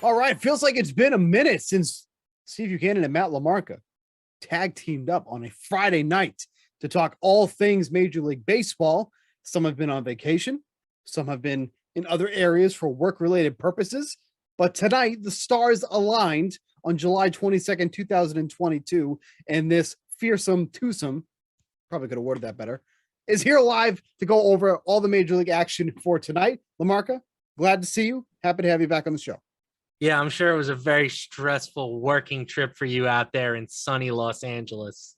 All right. Feels like it's been a minute since Steve Buchanan and Matt Lamarca tag teamed up on a Friday night to talk all things Major League Baseball. Some have been on vacation, some have been in other areas for work related purposes. But tonight, the stars aligned on July 22nd, 2022. And this fearsome twosome, probably could have worded that better, is here live to go over all the Major League action for tonight. Lamarca, glad to see you. Happy to have you back on the show. Yeah, I'm sure it was a very stressful working trip for you out there in sunny Los Angeles.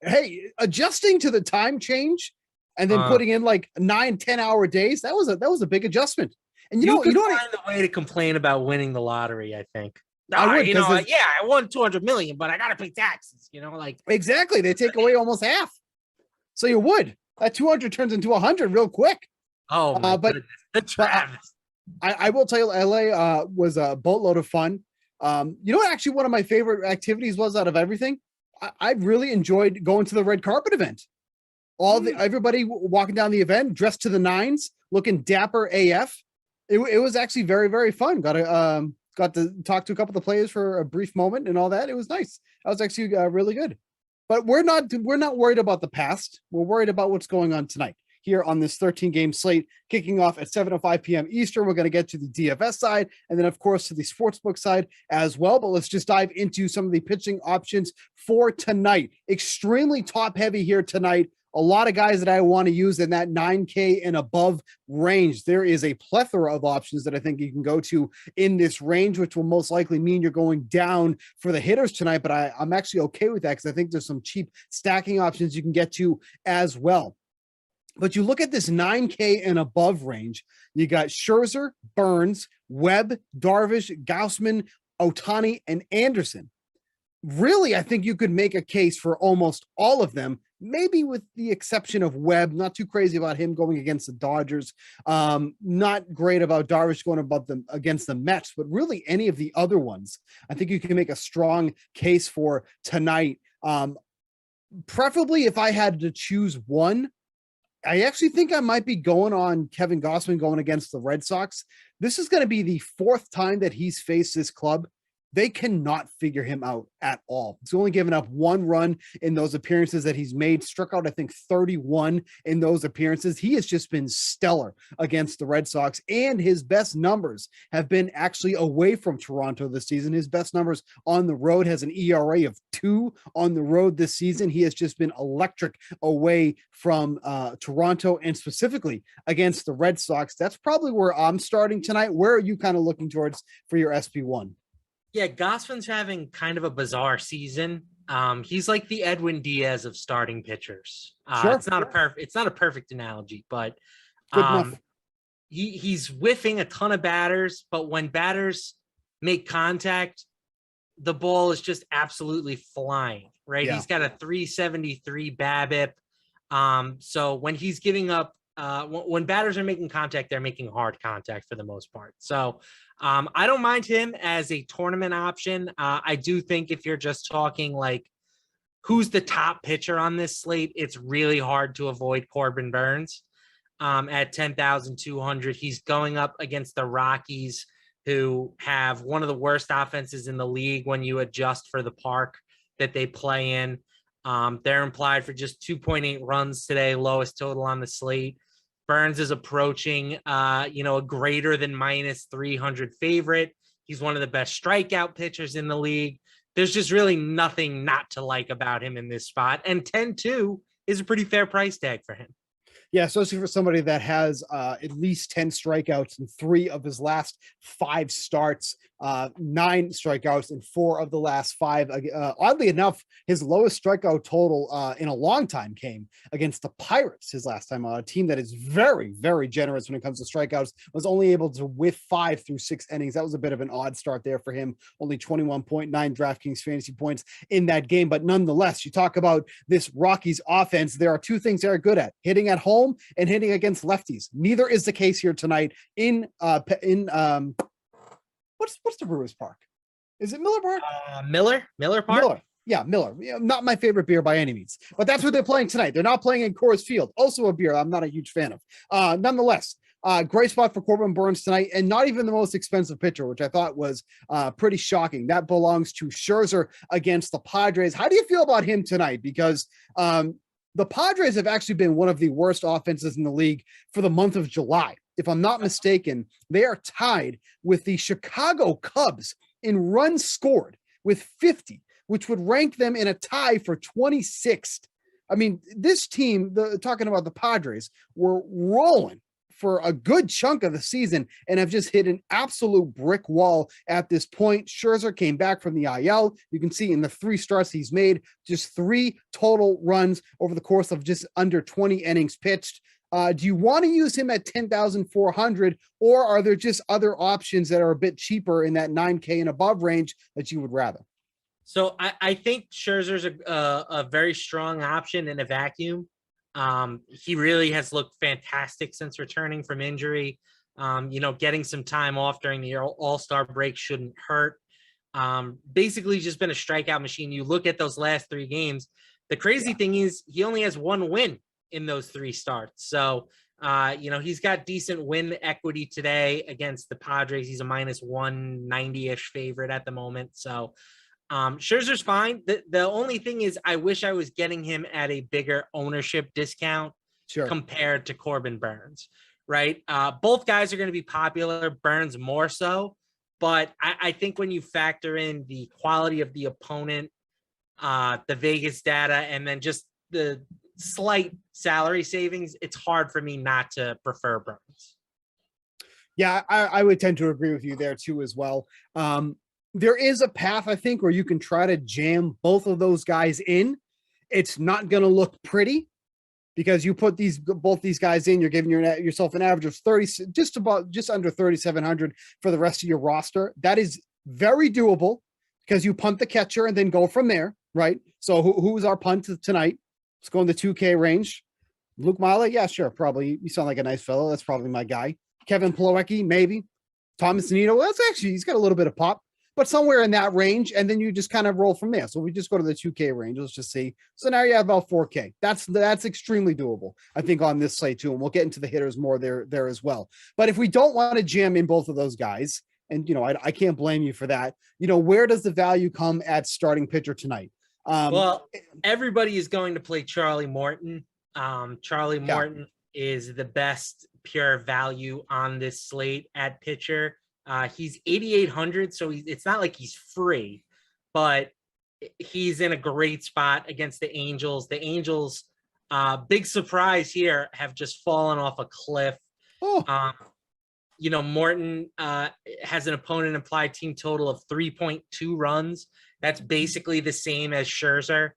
Hey, adjusting to the time change and then putting in like 9-10 hour days, that was a big adjustment. And you could find a way to complain about winning the lottery, I think. I would, I won 200 million, but I got to pay taxes, exactly. They take away almost half. So you would. That 200 turns into 100 real quick. Oh, my goodness. The Travis. I will tell you, LA was a boatload of fun. You know what actually one of my favorite activities was out of everything? I really enjoyed going to the red carpet event. Everybody walking down the event dressed to the nines, looking dapper AF. It was actually very, very fun. Got to talk to a couple of the players for a brief moment and all that. It was nice. That was actually really good. But we're not worried about the past. We're worried about what's going on tonight here on this 13-game slate, kicking off at 7:05 p.m. Eastern. We're going to get to the DFS side and then, of course, to the sportsbook side as well. But let's just dive into some of the pitching options for tonight. Extremely top-heavy here tonight. A lot of guys that I want to use in that 9K and above range. There is a plethora of options that I think you can go to in this range, which will most likely mean you're going down for the hitters tonight. But I'm actually okay with that because I think there's some cheap stacking options you can get to as well. But you look at this 9K and above range, you got Scherzer, Burns, Webb, Darvish, Gausman, Ohtani, and Anderson. Really, I think you could make a case for almost all of them, maybe with the exception of Webb. Not too crazy about him going against the Dodgers. Not great about Darvish going against the Mets, but really any of the other ones, I think you can make a strong case for tonight. Preferably if I had to choose one, I actually think I might be going on Kevin Gausman going against the Red Sox. This is going to be the fourth time that he's faced this club. They cannot figure him out at all. He's only given up one run in those appearances that he's made, struck out, I think, 31 in those appearances. He has just been stellar against the Red Sox, and his best numbers have been actually away from Toronto this season. His best numbers on the road has an ERA of 2 on the road this season. He has just been electric away from Toronto and specifically against the Red Sox. That's probably where I'm starting tonight. Where are you kind of looking towards for your SP1? Yeah, Gausman's having kind of a bizarre season. He's like the Edwin Diaz of starting pitchers. Sure. It's not a perfect analogy, but good enough. He's whiffing a ton of batters, but when batters make contact, the ball is just absolutely flying, right? Yeah. He's got a 373 BABIP. So when he's giving up, when batters are making contact, they're making hard contact for the most part. So I don't mind him as a tournament option. I do think if you're just talking like who's the top pitcher on this slate, it's really hard to avoid Corbin Burns at 10,200. He's going up against the Rockies, who have one of the worst offenses in the league when you adjust for the park that they play in. They're implied for just 2.8 runs today, lowest total on the slate. Burns is approaching, a greater than minus 300 favorite. He's one of the best strikeout pitchers in the league. There's just really nothing not to like about him in this spot. And 10-2 is a pretty fair price tag for him. Yeah, especially for somebody that has at least 10 strikeouts in 3 of his last 5 starts, 9 strikeouts in 4 of the last 5. Oddly enough, his lowest strikeout total in a long time came against the Pirates his last time. A team that is very, very generous when it comes to strikeouts, was only able to whiff 5 through 6 innings. That was a bit of an odd start there for him. Only 21.9 DraftKings fantasy points in that game. But nonetheless, you talk about this Rockies offense, there are 2 things they're good at: hitting at home and hitting against lefties. Neither is the case here tonight in what's the Brewers Park? Is it Miller Park? Miller Park. Miller. Yeah, Miller. Yeah, not my favorite beer by any means, but that's what they're playing tonight. They're not playing in Coors Field. Also a beer I'm not a huge fan of. Nonetheless, Great spot for Corbin Burns tonight, and not even the most expensive pitcher, which I thought was pretty shocking. That belongs to Scherzer against the Padres. How do you feel about him tonight? Because the Padres have actually been one of the worst offenses in the league for the month of July. If I'm not mistaken, they are tied with the Chicago Cubs in runs scored with 50, which would rank them in a tie for 26th. I mean, this team, talking about the Padres, were rolling for a good chunk of the season and have just hit an absolute brick wall at this point. Scherzer came back from the IL. You can see in the 3 starts he's made, just 3 total runs over the course of just under 20 innings pitched. Do you want to use him at 10,400, or are there just other options that are a bit cheaper in that 9K and above range that you would rather? So I think Scherzer's a very strong option in a vacuum. He really has looked fantastic since returning from injury. Getting some time off during the All-Star break shouldn't hurt. Basically just been a strikeout machine. You look at those last 3 games. The crazy thing is he only has 1 win in those 3 starts. So, he's got decent win equity today against the Padres. He's a minus 190-ish favorite at the moment. So, Scherzer's fine. The only thing is I wish I was getting him at a bigger ownership discount compared to Corbin Burns, right? Both guys are going to be popular, Burns more so, but I think when you factor in the quality of the opponent, the Vegas data, and then just the slight salary savings, it's hard for me not to prefer Burns. Yeah, I would tend to agree with you there too as well. There is a path, I think, where you can try to jam both of those guys in. It's not going to look pretty because you put both these guys in, you're giving yourself an average of 30, just under 3,700 for the rest of your roster. That is very doable because you punt the catcher and then go from there, right? So who's our punt tonight? Let's go in the 2K range. Luke Miley, yeah, sure, probably. You sound like a nice fellow. That's probably my guy. Kevin Plawecki, maybe. Thomas Nito, well, he's got a little bit of pop. But somewhere in that range, and then you just kind of roll from there. So we just go to the 2K range. Let's just see. So now you have about 4K. That's extremely doable, I think, on this slate too. And we'll get into the hitters more there as well. But if we don't want to jam in both of those guys, and I can't blame you for that. Where does the value come at starting pitcher tonight? Well, everybody is going to play Charlie Morton. Charlie Morton is the best pure value on this slate at pitcher. He's 8,800, so it's not like he's free, but he's in a great spot against the Angels. The Angels, big surprise here, have just fallen off a cliff. Morton has an opponent implied team total of 3.2 runs. That's basically the same as Scherzer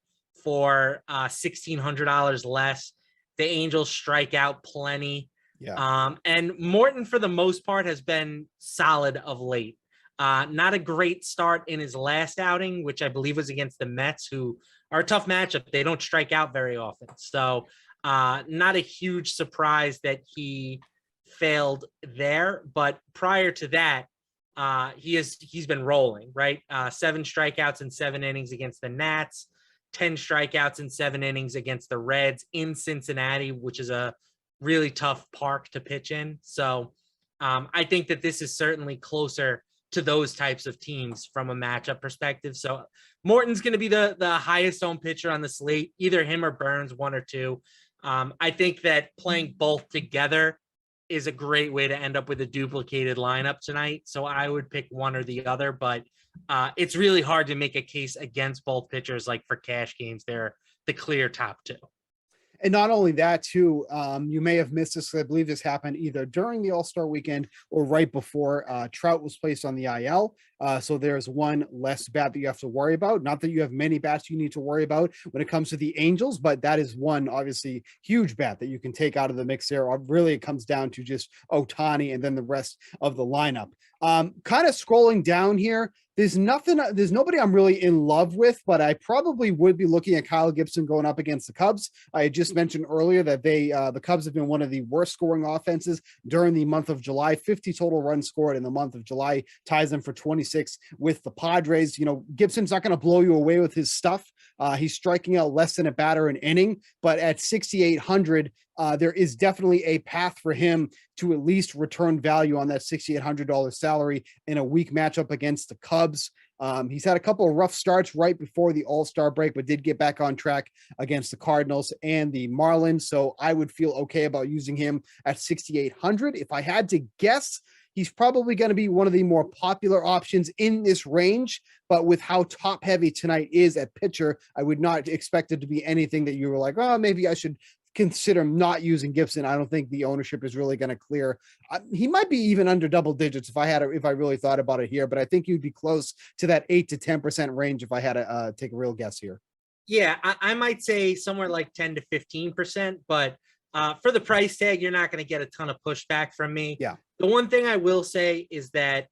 for $1,600 less. The Angels strike out plenty. Yeah. And Morton, for the most part, has been solid of late. Not a great start in his last outing, which I believe was against the Mets, who are a tough matchup. They don't strike out very often. So not a huge surprise that he failed there. But prior to that, he's been rolling, right? 7 strikeouts in 7 innings against the Nats, 10 strikeouts in 7 innings against the Reds in Cincinnati, which is a really tough park to pitch in. So I think that this is certainly closer to those types of teams from a matchup perspective. So Morton's going to be the highest owned pitcher on the slate, either him or Burns, 1 or 2. I think that playing both together is a great way to end up with a duplicated lineup tonight. So I would pick one or the other, but it's really hard to make a case against both pitchers. Like for cash games, they're the clear top 2. And not only that, too, you may have missed this. I believe this happened either during the All-Star weekend or right before. Trout was placed on the IL. So there's one less bat that you have to worry about. Not that you have many bats you need to worry about when it comes to the Angels, but that is one obviously huge bat that you can take out of the mix there. Really, it comes down to just Ohtani and then the rest of the lineup. Kind of scrolling down here, there's nobody I'm really in love with, but I probably would be looking at Kyle Gibson going up against the Cubs. I had just mentioned earlier that the Cubs have been one of the worst scoring offenses during the month of July. 50 total runs scored in the month of July ties them for 26th 46 with the Padres. Gibson's not going to blow you away with his stuff. He's striking out less than a batter an inning, but at 6,800, there is definitely a path for him to at least return value on that $6,800 salary in a weak matchup against the Cubs. He's had a couple of rough starts right before the All-Star break, but did get back on track against the Cardinals and the Marlins. So I would feel okay about using him at 6,800. If I had to guess, he's probably going to be one of the more popular options in this range, but with how top heavy tonight is at pitcher, I would not expect it to be anything that you were like, oh, maybe I should consider not using Gibson. I don't think the ownership is really going to clear. He might be even under double digits if I really thought about it here, but I think you'd be close to that 8 to 10% range if I had to take a real guess here. Yeah, I might say somewhere like 10 to 15%, but for the price tag, you're not going to get a ton of pushback from me. Yeah. The one thing I will say is that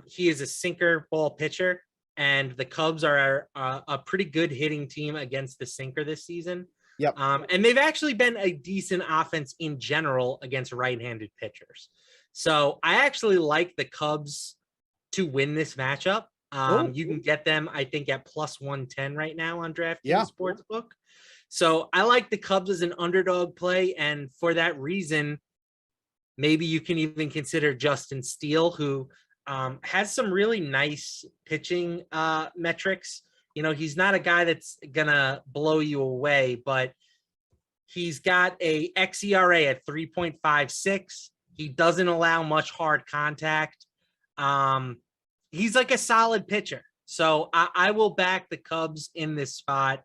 he is a sinker ball pitcher, and the Cubs are a pretty good hitting team against the sinker this season. Yep. And they've actually been a decent offense in general against right-handed pitchers. So I actually like the Cubs to win this matchup. You can get them, I think, at plus 110 right now on DraftKings Sportsbook. So I like the Cubs as an underdog play. And for that reason, maybe you can even consider Justin Steele, who has some really nice pitching metrics. He's not a guy that's going to blow you away, but he's got a xERA at 3.56. He doesn't allow much hard contact. He's like a solid pitcher. So I will back the Cubs in this spot.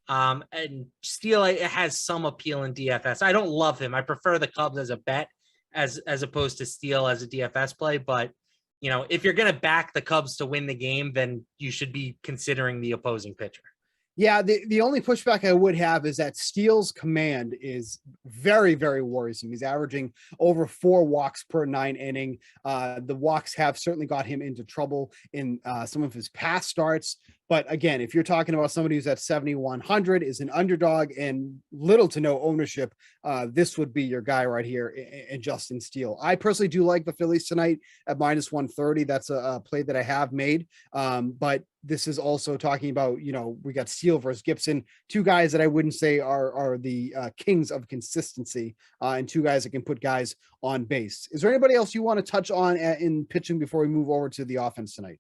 And Steele has some appeal in DFS. I don't love him. I prefer the Cubs as a bet as opposed to Steele as a DFS play, but if you're going to back the Cubs to win the game, then you should be considering the opposing pitcher. Yeah, the only pushback I would have is that Steele's command is very, very worrisome. He's averaging over 4 walks per 9 inning. The walks have certainly got him into trouble in some of his past starts. But again, if you're talking about somebody who's at 7,100, is an underdog and little to no ownership, this would be your guy right here in Justin Steele. I personally do like the Phillies tonight at minus 130. That's a play that I have made. But this is also talking about, we got Steele versus Gibson, 2 guys that I wouldn't say are the kings of consistency, and 2 guys that can put guys on base. Is there anybody else you want to touch on in pitching before we move over to the offense tonight?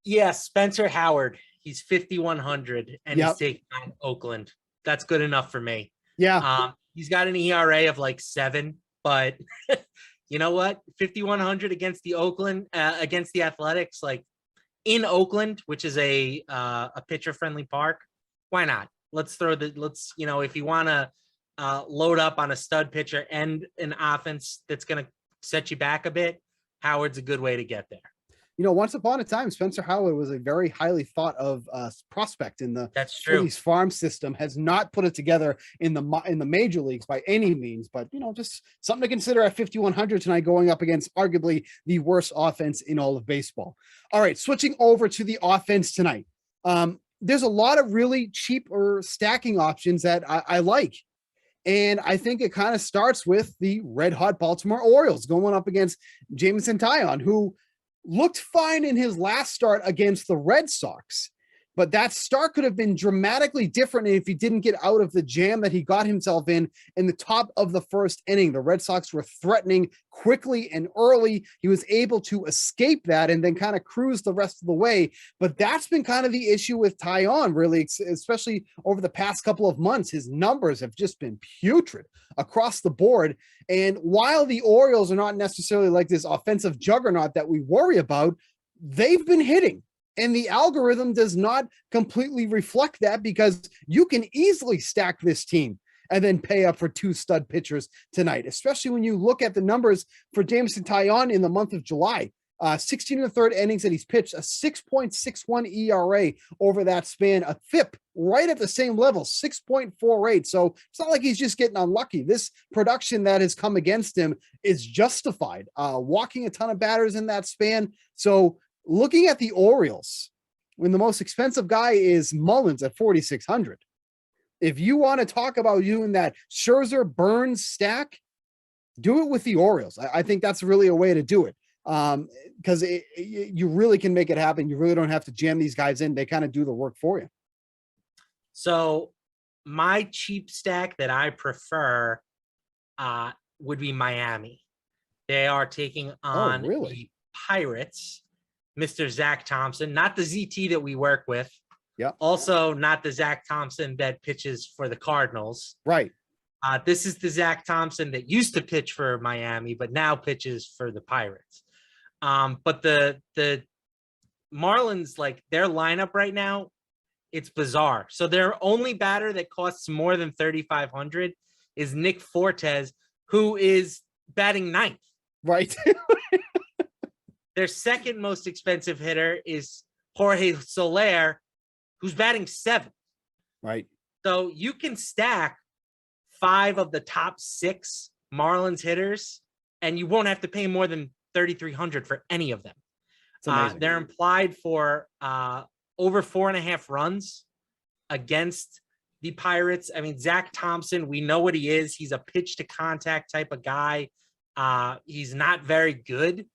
Yes, Spencer Howard. He's 5,100 and he's taking on Oakland. That's good enough for me. Yeah. He's got an ERA of like 7, but you know what? 5,100 against the against the Athletics, like in Oakland, which is a pitcher friendly park. Why not? If you want to load up on a stud pitcher and an offense that's going to set you back a bit, Howard's a good way to get there. Once upon a time, Spencer Howard was a very highly thought of prospect in the Phillies farm system. Has not put it together in the major leagues by any means, but just something to consider at 5,100 tonight, going up against arguably the worst offense in all of baseball. All right, switching over to the offense tonight. There's a lot of really cheap or stacking options that I like. And I think it kind of starts with the red hot Baltimore Orioles going up against Jameson Taillon, who looked fine in his last start against the Red Sox, but that start could have been dramatically different if he didn't get out of the jam that he got himself in the top of the first inning. The Red Sox were threatening quickly and early. He was able to escape that and then kind of cruise the rest of the way. But that's been kind of the issue with Taillon, really, especially over the past couple of months. His numbers have just been putrid across the board. And while the Orioles are not necessarily like this offensive juggernaut that we worry about, they've been hitting. And the algorithm does not completely reflect that, because you can easily stack this team and then pay up for 2 stud pitchers tonight, especially when you look at the numbers for Jameson Taillon in the month of July. 16 1/3 innings that he's pitched, a 6.61 ERA over that span, a FIP right at the same level, 6.48. So it's not like he's just getting unlucky. This production that has come against him is justified, walking a ton of batters in that span. So looking at the Orioles, when the most expensive guy is Mullins at 4,600, if you want to talk about you in that Scherzer Burns stack, do it with the Orioles. I think that's really a way to do it. Because you really can make it happen. You really don't have to jam these guys in. They kind of do the work for you. So my cheap stack that I prefer would be Miami. They are taking on the Pirates, Mr. Zach Thompson, not the ZT that we work with. Yeah. Also not the Zach Thompson that pitches for the Cardinals. Right. This is the Zach Thompson that used to pitch for Miami, but now pitches for the Pirates. But the Marlins, like their lineup right now, it's bizarre. So their only batter that costs more than 3,500 is Nick Fortes, who is batting ninth. Right. Their second most expensive hitter is Jorge Soler, who's batting seventh. Right. So you can stack 5 of the top 6 Marlins hitters, and you won't have to pay more than 3,300 for any of them. They're implied for over 4.5 runs against the Pirates. I mean, Zach Thompson, we know what he is. He's a pitch to contact type of guy. He's not very good.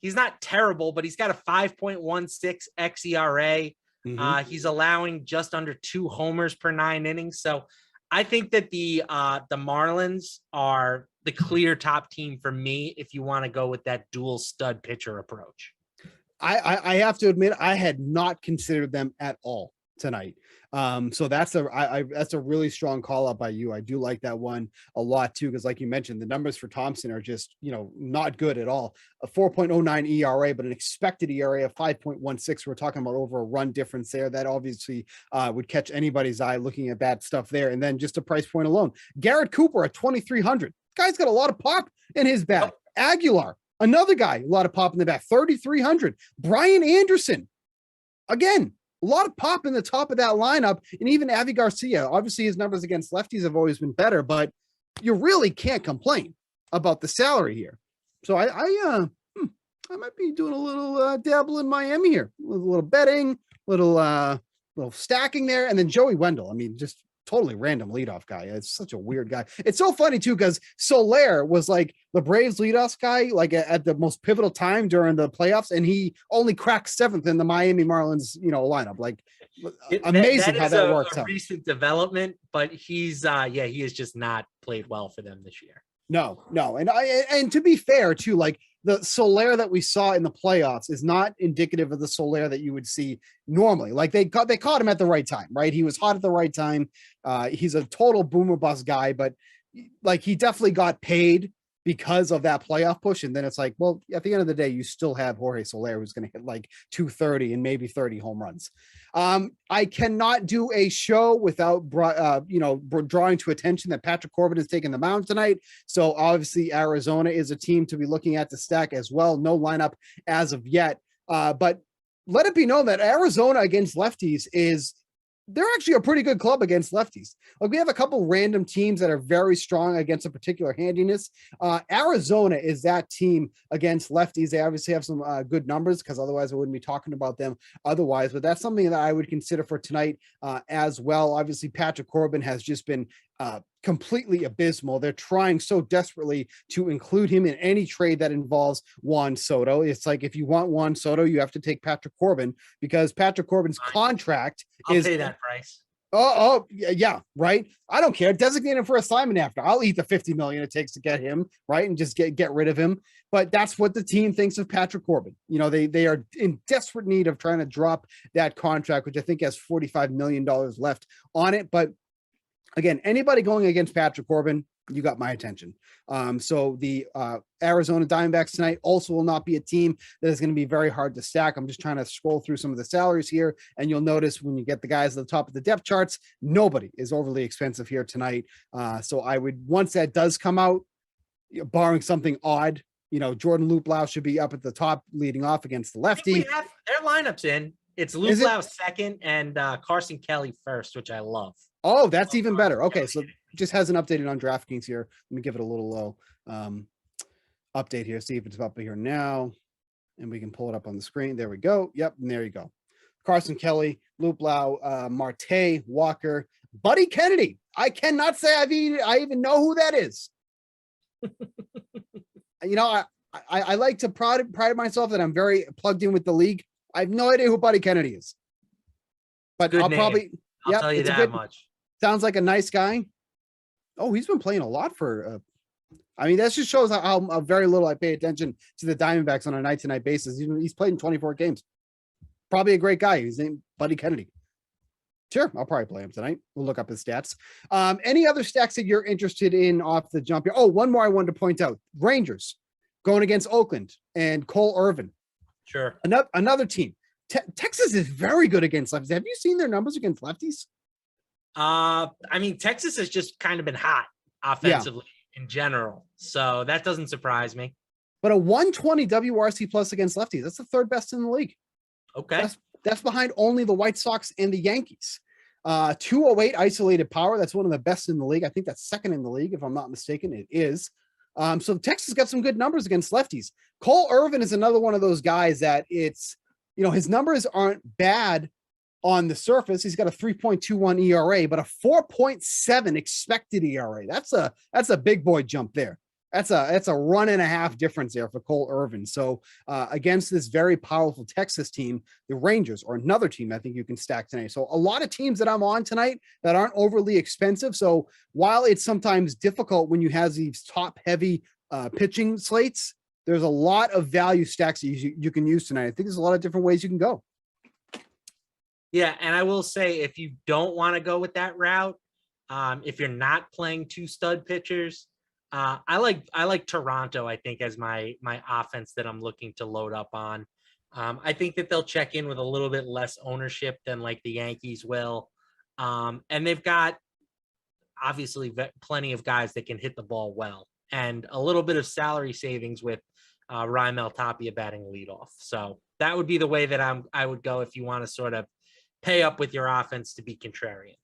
He's not terrible, but he's got a 5.16 xERA. Mm-hmm. He's allowing just under 2 homers per 9 innings. So I think that the Marlins are the clear top team for me if you want to go with that dual stud pitcher approach. I have to admit, I had not considered them at all tonight. So that's a really strong call out by you. I do like that one a lot too, because like you mentioned, the numbers for Thompson are just, not good at all. A 4.09 ERA, but an expected ERA of 5.16. We're talking about over a run difference there. That obviously would catch anybody's eye looking at that stuff there. And then just a price point alone, Garrett Cooper at 2,300. Guy's got a lot of pop in his bat. Aguilar, another guy, a lot of pop in the back, 3,300. Brian Anderson, again, a lot of pop in the top of that lineup. And even Avi Garcia, obviously his numbers against lefties have always been better, but you really can't complain about the salary here. So I might be doing a little dabble in Miami here, a little betting, little stacking there. And then Joey Wendell, I mean, just totally random leadoff guy. It's such a weird guy. It's so funny too, because Soler was like the Braves leadoff guy, like at the most pivotal time during the playoffs, and he only cracked 7th in the Miami Marlins, lineup. Like amazing how that works out. Recent development, but he's he has just not played well for them this year. No, and to be fair too, like the Soler that we saw in the playoffs is not indicative of the Soler that you would see normally. Like they caught him at the right time, right? He was hot at the right time. He's a total boomer bust guy, but like he definitely got paid because of that playoff push. And then it's like, well, at the end of the day, you still have Jorge Soler, who's going to hit like 230 and maybe 30 home runs. I cannot do a show without, drawing to attention that Patrick Corbin is taking the mound tonight. So obviously Arizona is a team to be looking at the stack as well. No lineup as of yet. But let it be known that Arizona against lefties they're actually a pretty good club against lefties. Like we have a couple random teams that are very strong against a particular handiness. Arizona is that team against lefties. They obviously have some good numbers, because otherwise I wouldn't be talking about them otherwise, but that's something that I would consider for tonight as well. Obviously Patrick Corbin has just been completely abysmal. They're trying so desperately to include him in any trade that involves Juan Soto. It's like, if you want Juan Soto, you have to take Patrick Corbin, because Patrick Corbin's contract I'll pay that price. Oh, yeah, right. I don't care. Designate him for assignment after. I'll eat the $50 million it takes to get him, right, and just get rid of him. But that's what the team thinks of Patrick Corbin. They are in desperate need of trying to drop that contract, which I think has $45 million left on it. But again, anybody going against Patrick Corbin, you got my attention. So the Arizona Diamondbacks tonight also will not be a team that is going to be very hard to stack. I'm just trying to scroll through some of the salaries here, and you'll notice when you get the guys at the top of the depth charts, nobody is overly expensive here tonight. So I would, once that does come out, barring something odd, Jordan Luplow should be up at the top leading off against the lefty. We have their lineups in. It's Luplow second and Carson Kelly first, which I love. Oh, that's even better. Okay, so it just hasn't updated on DraftKings here. Let me give it a little update here, see if it's up here now, and we can pull it up on the screen. There we go. Yep, and there you go. Carson Kelly, Luplow, Marte, Walker, Buddy Kennedy. I cannot say I even know who that is. I like to pride myself that I'm very plugged in with the league. I have no idea who Buddy Kennedy is, but Good I'll name. probably, I'll tell you it's a that good, much. sounds like a nice guy. Oh, he's been playing a lot for, I mean, that just shows how very little I pay attention to the Diamondbacks on a night-to-night basis. He's played in 24 games. Probably a great guy. His name, Buddy Kennedy. Sure, I'll probably play him tonight. We'll look up his stats. Any other stacks that you're interested in off the jump here? Oh, one more I wanted to point out. Rangers going against Oakland and Cole Irvin. Sure. Another team. Texas is very good against lefties. Have you seen their numbers against lefties? I mean, Texas has just kind of been hot offensively in general, so that doesn't surprise me. But a 120 WRC plus against lefties, that's the third best in the league. Okay. That's behind only the White Sox and the Yankees. 208 isolated power. That's one of the best in the league. I think that's second in the league, if I'm not mistaken. It is. So Texas got some good numbers against lefties. Cole Irvin is another one of those guys that it's, his numbers aren't bad on the surface. He's got a 3.21 ERA, but a 4.7 expected ERA. That's a big boy jump there. That's a run and a half difference there for Cole Irvin. So against this very powerful Texas team, the Rangers, or another team I think you can stack tonight. So a lot of teams that I'm on tonight that aren't overly expensive. So while it's sometimes difficult when you have these top heavy pitching slates, there's a lot of value stacks that you can use tonight. I think there's a lot of different ways you can go. Yeah, and I will say, if you don't want to go with that route, if you're not playing two stud pitchers, I like Toronto, I think, as my offense that I'm looking to load up on. I think that they'll check in with a little bit less ownership than like the Yankees will. And they've got obviously plenty of guys that can hit the ball well, and a little bit of salary savings with Raimel Tapia batting leadoff. So that would be the way that I would go if you want to sort of pay up with your offense to be contrarian.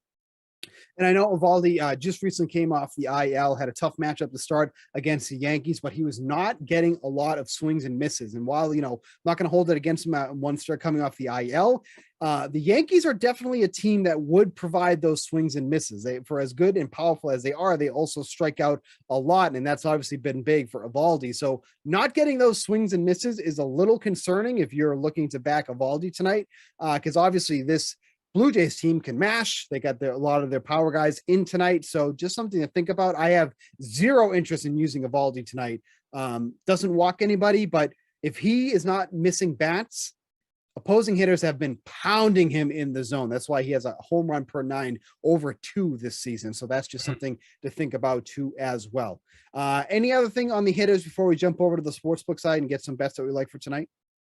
And I know Eovaldi just recently came off the IL, had a tough matchup to start against the Yankees, but he was not getting a lot of swings and misses. And while, I'm not going to hold it against him one start coming off the IL, the Yankees are definitely a team that would provide those swings and misses. For as good and powerful as they are, they also strike out a lot. And that's obviously been big for Eovaldi. So not getting those swings and misses is a little concerning if you're looking to back Eovaldi tonight, because obviously this Blue Jays team can mash. They got a lot of their power guys in tonight. So just something to think about. I have zero interest in using Eovaldi tonight. Doesn't walk anybody, but if he is not missing bats, opposing hitters have been pounding him in the zone. That's why he has a home run per 9 over 2 this season. So that's just something to think about too as well. Any other thing on the hitters before we jump over to the sportsbook side and get some bets that we like for tonight?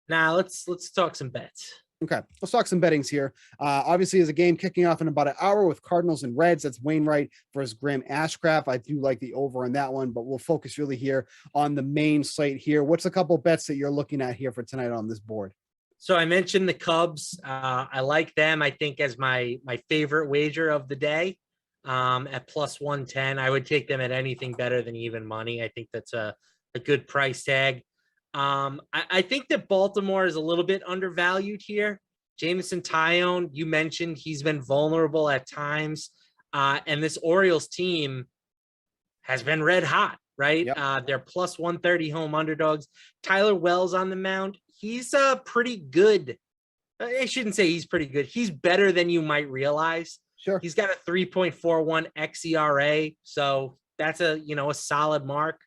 Now let's talk some bets. Okay, let's talk some bettings here. Obviously, there's a game kicking off in about an hour with Cardinals and Reds. That's Wainwright versus Graham Ashcraft. I do like the over on that one, but we'll focus really here on the main slate here. What's a couple bets that you're looking at here for tonight on this board? So I mentioned the Cubs. I like them, I think, as my favorite wager of the day at plus 110. I would take them at anything better than even money. I think that's a good price tag. I think that Baltimore is a little bit undervalued here. Jameson Taillon, you mentioned he's been vulnerable at times. And this Orioles team has been red hot, right? Yep. They're plus 130 home underdogs. Tyler Wells on the mound. He's pretty good. I shouldn't say he's pretty good. He's better than you might realize. Sure. He's got a 3.41 xERA. So that's a solid mark.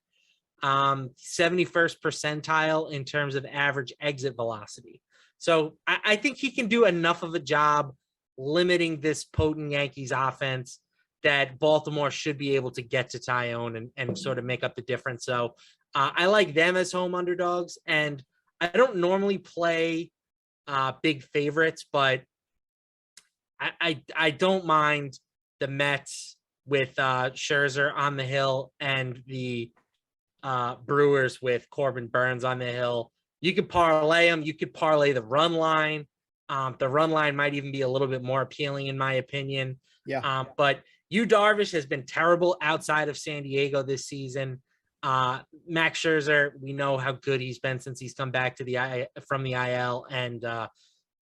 71st percentile in terms of average exit velocity. So I think he can do enough of a job limiting this potent Yankees offense that Baltimore should be able to get to Taillon and sort of make up the difference. So I like them as home underdogs, and I don't normally play big favorites, but I don't mind the Mets with Scherzer on the hill and the Brewers with Corbin Burns on the hill. You could parlay them. You could parlay the run line. The run line might even be a little bit more appealing in my opinion. Yeah. But Yu Darvish has been terrible outside of San Diego this season. Max Scherzer, we know how good he's been since he's come back to from the IL, and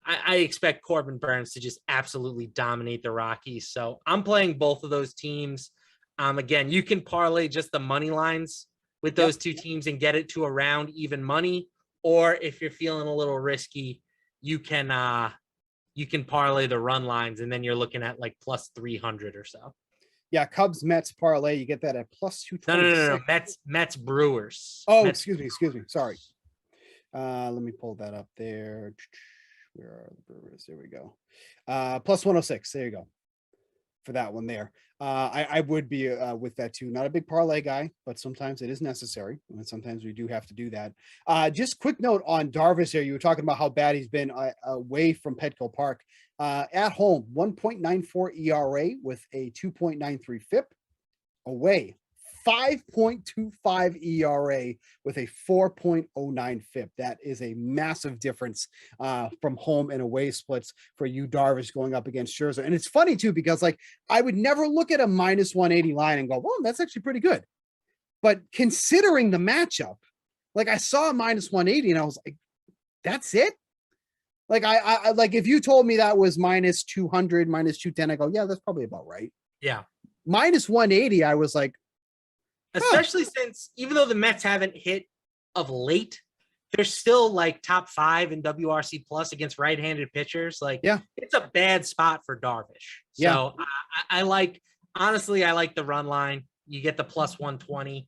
I expect Corbin Burns to just absolutely dominate the Rockies. So I'm playing both of those teams. Again, you can parlay just the money lines with those two teams and get it to around even money. Or if you're feeling a little risky, you can parlay the run lines, and then you're looking at like plus 300 or so. Yeah, Cubs Mets parlay, you get that at plus 226. No. Mets Brewers. Oh, Mets, excuse me. Sorry. Let me pull that up there. Where are the Brewers? There we go. Plus 106. There you go. For that one there. I would be with that too. Not a big parlay guy, but sometimes it is necessary. And sometimes we do have to do that. Just quick note on Darvish here. You were talking about how bad he's been away from Petco Park. At home, 1.94 ERA with a 2.93 FIP. Away, 5.25 ERA with a 4.09 FIP. That is a massive difference from home and away splits for you, Darvish, going up against Scherzer. And it's funny too, because like I would never look at a minus 180 line and go, well, that's actually pretty good. But considering the matchup, like I saw a minus 180 and I was like, that's it. Like I like if you told me that was minus 200, minus 210, I go, yeah, that's probably about right. Yeah. Minus 180, I was like, especially since even though the Mets haven't hit of late, they're still like top 5 in WRC plus against right-handed pitchers. Like, it's a bad spot for Darvish. So I like the run line. You get the plus 120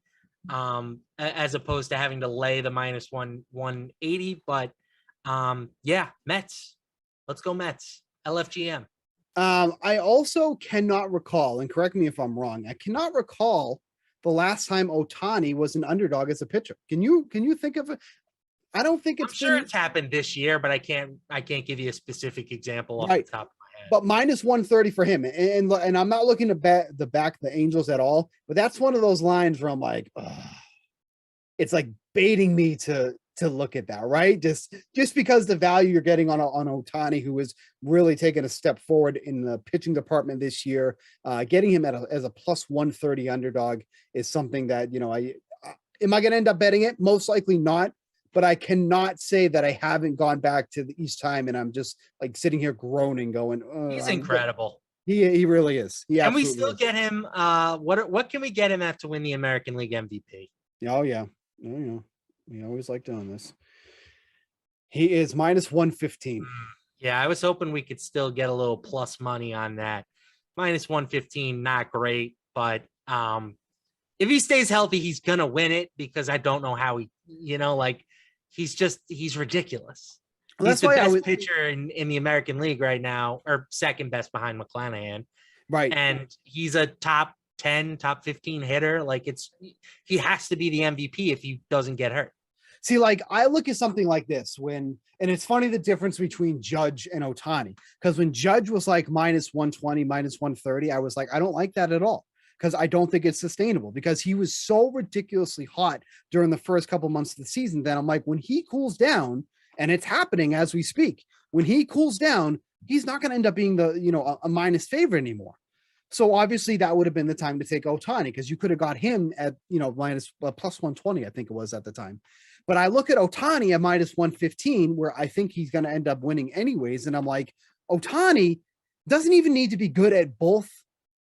as opposed to having to lay the minus 180. But Mets. Let's go Mets. LFGM. I also cannot recall, and correct me if I'm wrong, I cannot recall the last time Ohtani was an underdog as a pitcher. Can you think of it? I don't think it's I'm sure it's happened this year, but I can't give you a specific example off the top of my head. But minus 130 for him. And I'm not looking to back the Angels at all, but that's one of those lines where I'm like, it's like baiting me to look at that, right? Just because the value you're getting on Ohtani, who is really taking a step forward in the pitching department this year, getting him as a plus 130 underdog is something that, am I going to end up betting it? Most likely not, but I cannot say that I haven't gone back to each time and I'm just like sitting here groaning, going, he's incredible. He really is. Can we still get him? What can we get him at to win the American League MVP? Oh yeah. We always like doing this. He is minus 115. Yeah, I was hoping we could still get a little plus money on that. Minus 115, not great, but if he stays healthy, he's gonna win it because I don't know how he's ridiculous. Well, he's the best pitcher in the American League right now, or second best behind McClanahan. Right. And he's a top 10, top 15 hitter. Like he has to be the MVP if he doesn't get hurt. See, like I look at something like this and it's funny the difference between Judge and Ohtani, because when Judge was like minus 120, minus 130, I was like, I don't like that at all, because I don't think it's sustainable, because he was so ridiculously hot during the first couple months of the season that I'm like, when he cools down, and it's happening as we speak, when he cools down, he's not going to end up being a minus favorite anymore. So obviously that would have been the time to take Ohtani, because you could have got him at, minus plus 120, I think it was at the time. But I look at Ohtani at minus 115, where I think he's going to end up winning anyways. And I'm like, Ohtani doesn't even need to be good at both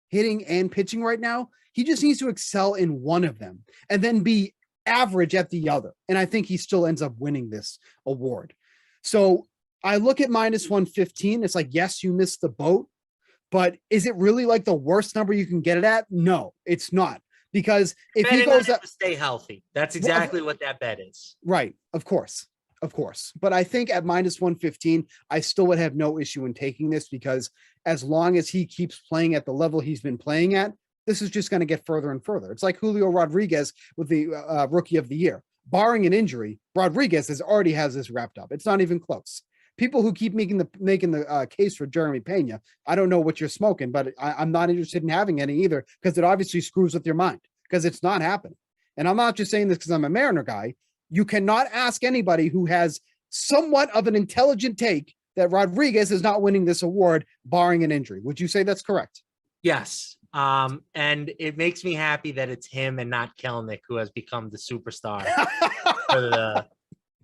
hitting and pitching right now. He just needs to excel in one of them and then be average at the other. And I think he still ends up winning this award. So I look at minus 115. It's like, yes, you missed the boat. But is it really like the worst number you can get it at? No, it's not. Because if he goes up, to stay healthy, that's exactly what that bet is. Right. Of course. But I think at minus 115, I still would have no issue in taking this, because as long as he keeps playing at the level he's been playing at, this is just going to get further and further. It's like Julio Rodriguez with the rookie of the year. Barring an injury, Rodriguez already has this wrapped up. It's not even close. People who keep making the case for Jeremy Pena, I don't know what you're smoking, but I'm not interested in having any either, because it obviously screws with your mind, because it's not happening. And I'm not just saying this because I'm a Mariner guy. You cannot ask anybody who has somewhat of an intelligent take that Rodriguez is not winning this award, barring an injury. Would you say that's correct? Yes. And it makes me happy that it's him and not Kelnick who has become the superstar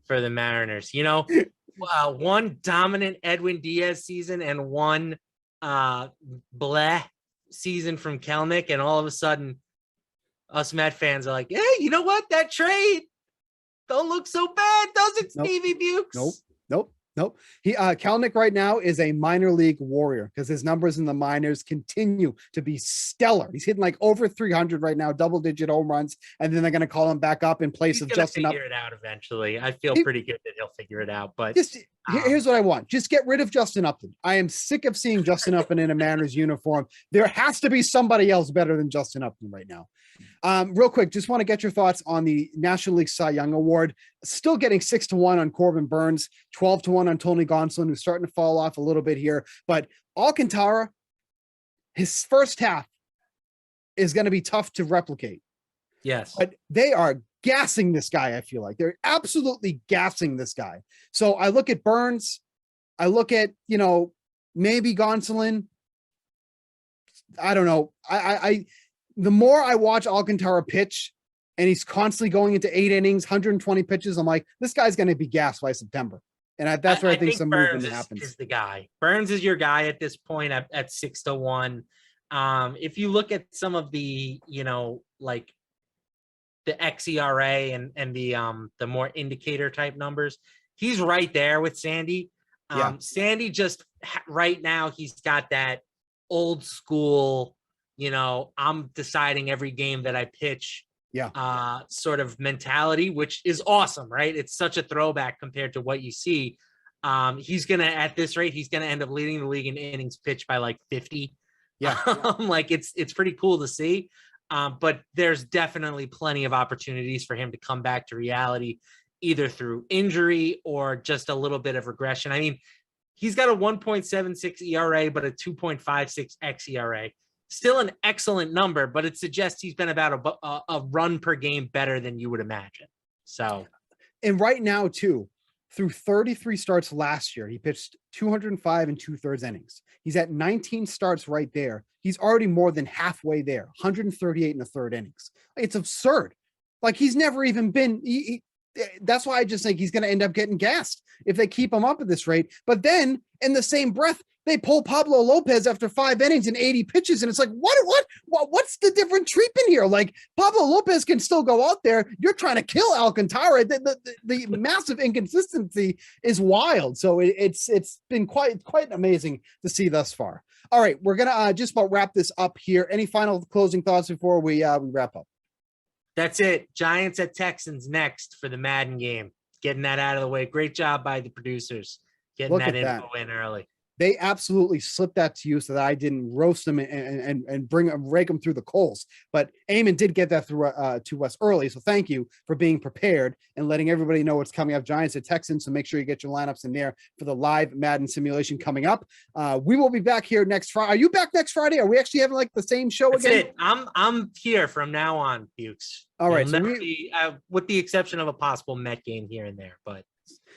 for the Mariners. One dominant Edwin Diaz season and one bleh season from Kelnick, and all of a sudden us Met fans are like, hey, you know what? That trade don't look so bad, does it, Stevie Bukes? Nope. He Kalnick right now is a minor league warrior because his numbers in the minors continue to be stellar. He's hitting like over 300 right now, double-digit home runs, and then they're going to call him back up in place of Justin Upton. He's going to figure it out eventually. I feel pretty good that he'll figure it out. But here's what I want: just get rid of Justin Upton. I am sick of seeing Justin Upton in a Mariners uniform. There has to be somebody else better than Justin Upton right now. Real quick, just want to get your thoughts on the National League Cy Young Award. Still getting 6-1 on Corbin Burns, 12-1 on Tony Gonsolin, who's starting to fall off a little bit here. But Alcantara, his first half is going to be tough to replicate. Yes. But they are gassing this guy, I feel like. They're absolutely gassing this guy. So I look at Burns. I look at, maybe Gonsolin. I don't know. The more I watch Alcantara pitch, and he's constantly going into 8 innings, 120 pitches, I'm like, this guy's going to be gassed by September. And that's where I think some movement happens. Is the guy. Burns is your guy at this point at 6-1. If you look at some of the, like the xERA and the more indicator type numbers, he's right there with Sandy. Sandy just right now, he's got that old school, I'm deciding every game that I pitch sort of mentality, which is awesome, right? It's such a throwback compared to what you see. He's going to, at this rate, he's going to end up leading the league in innings pitched by like 50. Yeah. Like it's pretty cool to see. But there's definitely plenty of opportunities for him to come back to reality, either through injury or just a little bit of regression. I mean, he's got a 1.76 ERA, but a 2.56 xERA. Still an excellent number, but it suggests he's been about a run per game better than you would imagine. So, and right now too, through 33 starts last year, he pitched 205 and 2/3 innings. He's at 19 starts right there. He's already more than halfway there, 138 1/3 innings. It's absurd. Like he's never even been. That's why I just think he's going to end up getting gassed if they keep him up at this rate. But then in the same breath, they pull Pablo Lopez after 5 innings and 80 pitches. And it's like, what's the different treatment here? Like Pablo Lopez can still go out there. You're trying to kill Alcantara. The massive inconsistency is wild. So it's been quite amazing to see thus far. All right. We're going to just about wrap this up here. Any final closing thoughts before we wrap up? That's it. Giants at Texans next for the Madden game. Getting that out of the way. Great job by the producers. Getting that info in early. They absolutely slipped that to you so that I didn't roast them and rake them through the coals. But Eamon did get that through to us early. So thank you for being prepared and letting everybody know what's coming up. Giants at Texans. So make sure you get your lineups in there for the live Madden simulation coming up. We will be back here next Friday. Are you back next Friday? Are we actually having like the same show again? That's it. I'm here from now on, Bukes. All right. So with the exception of a possible Met game here and there, but.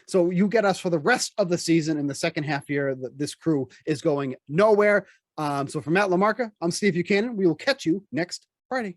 So you get us for the rest of the season in the second half here. This crew is going nowhere. So for Matt Lamarca, I'm Steve Buchanan. We will catch you next Friday.